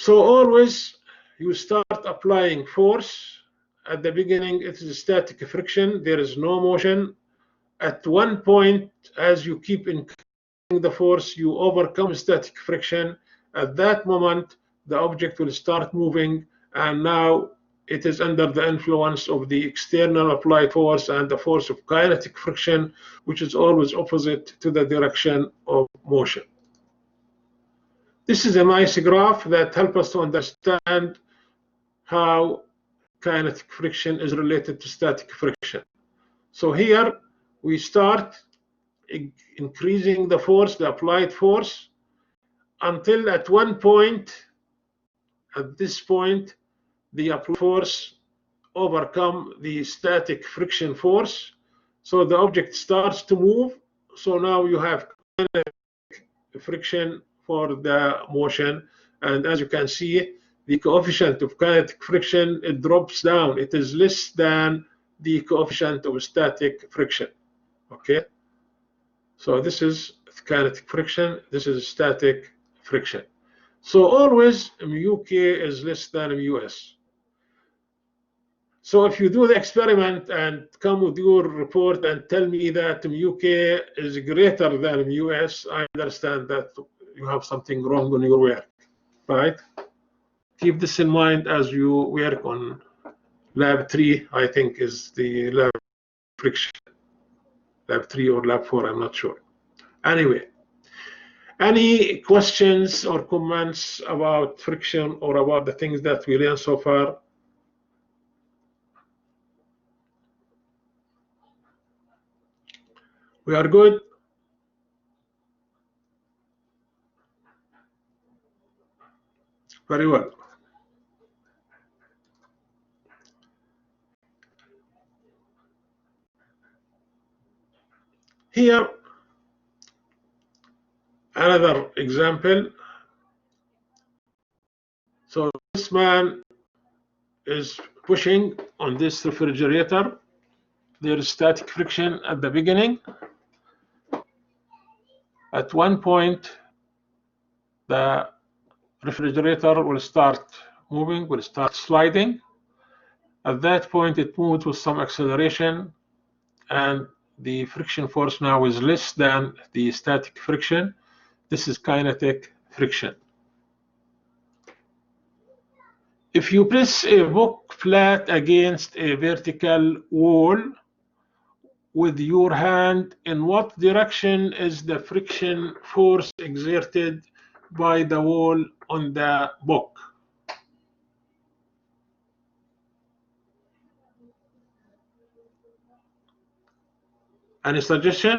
So always you start applying force. At the beginning, it is static friction. There is no motion. At one point, as you keep increasing the force, you overcome static friction. At that moment, the object will start moving, and now it is under the influence of the external applied force and the force of kinetic friction, which is always opposite to the direction of motion. This is a nice graph that helps us to understand how kinetic friction is related to static friction. So here we start increasing the force, the applied force, until at one point, at this point, the applied force overcome the static friction force. So the object starts to move. So now you have kinetic friction for the motion. And as you can see, the coefficient of kinetic friction, it drops down. It is less than the coefficient of static friction. Okay? So this is kinetic friction. This is static friction. So always mu k is less than mu s. So if you do the experiment and come with your report and tell me that mu k is greater than mu s, I understand that you have something wrong on your work, right? Keep this in mind as you work on lab 3, I think is the lab friction. Lab 3 or lab 4, I'm not sure. Anyway, any questions or comments about friction or about the things that we learned so far? We are good? Very well. Here, another example. So this man is pushing on this refrigerator. There is static friction at the beginning. At one point, the refrigerator will start moving, will start sliding. At that point, it moves with some acceleration, and the friction force now is less than the static friction. This is kinetic friction. If you press a book flat against a vertical wall with your hand, in what direction is the friction force exerted by the wall on the book? Any suggestion?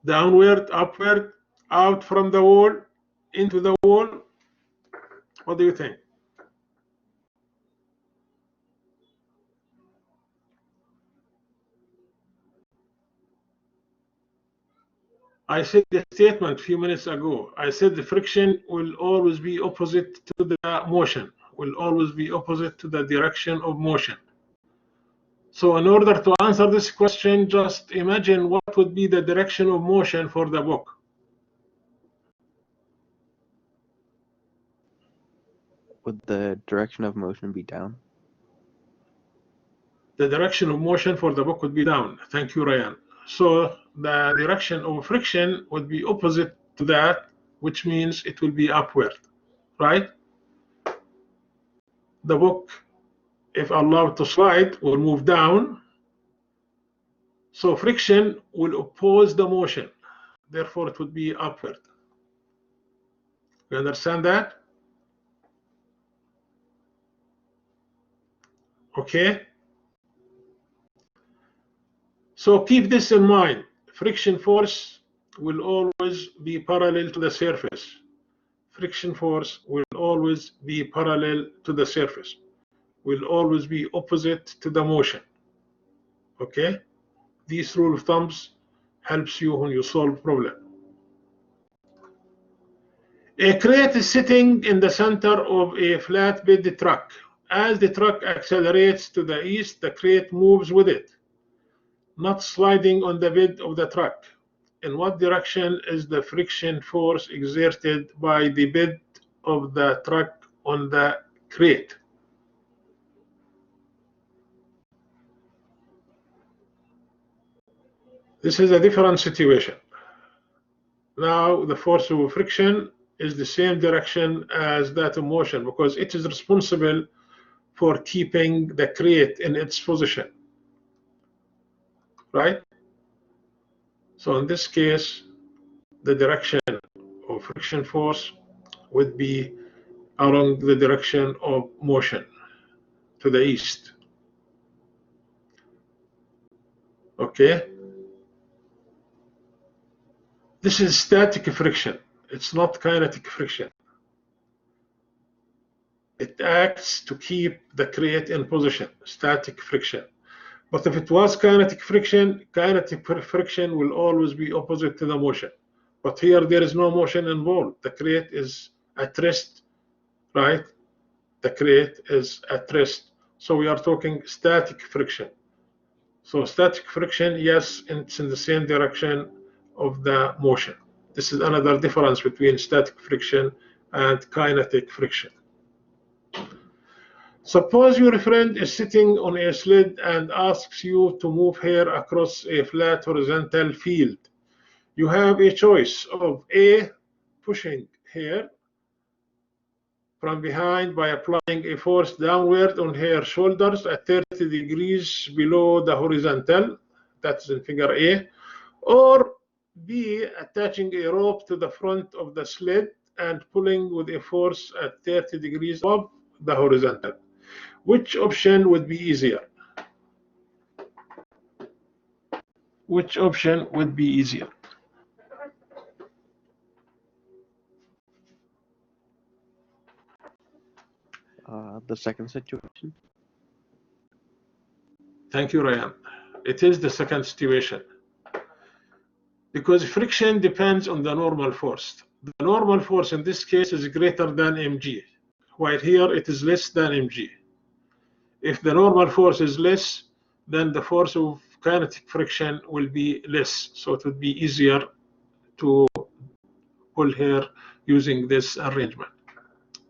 Downward, upward, out from the wall, into the wall? What do you think? I said the statement a few minutes ago. I said the friction will always be opposite to the motion, will always be opposite to the direction of motion. So in order to answer this question, just imagine what would be the direction of motion for the book. Would the direction of motion be down? The direction of motion for the book would be down. Thank you, Ryan. So the direction of friction would be opposite to that, which means it will be upward, right? The book, if allowed to slide, will move down. So friction will oppose the motion. Therefore, it would be upward. You understand that? Okay? So keep this in mind. Friction force will always be parallel to the surface. Friction force will always be parallel to the surface. Will always be opposite to the motion. Okay? This rule of thumbs helps you when you solve problem. A crate is sitting in the center of a flatbed truck. As the truck accelerates to the east, the crate moves with it, not sliding on the bed of the truck. In what direction is the friction force exerted by the bed of the truck on the crate. This is a different situation. Now the force of friction is the same direction as that of motion because it is responsible for keeping the crate in its position, right? So in this case, the direction of friction force would be along the direction of motion to the east. Okay? This is static friction. It's not kinetic friction. It acts to keep the crate in position, static friction. But if it was kinetic friction will always be opposite to the motion. But here there is no motion involved. The crate is at rest, right? The crate is at rest. So we are talking static friction. So static friction, yes, it's in the same direction of the motion. This is another difference between static friction and kinetic friction. Suppose your friend is sitting on a sled and asks you to move her across a flat horizontal field. You have a choice of A, pushing her from behind by applying a force downward on her shoulders at 30 degrees below the horizontal, that's in figure A, or B, attaching a rope to the front of the sled and pulling with a force at 30 degrees above the horizontal. Which option would be easier? Which option would be easier? The second situation. Thank you, Ryan. It is the second situation. Because friction depends on the normal force. The normal force in this case is greater than mg, while here it is less than mg. If the normal force is less, then the force of kinetic friction will be less. So it would be easier to pull her using this arrangement.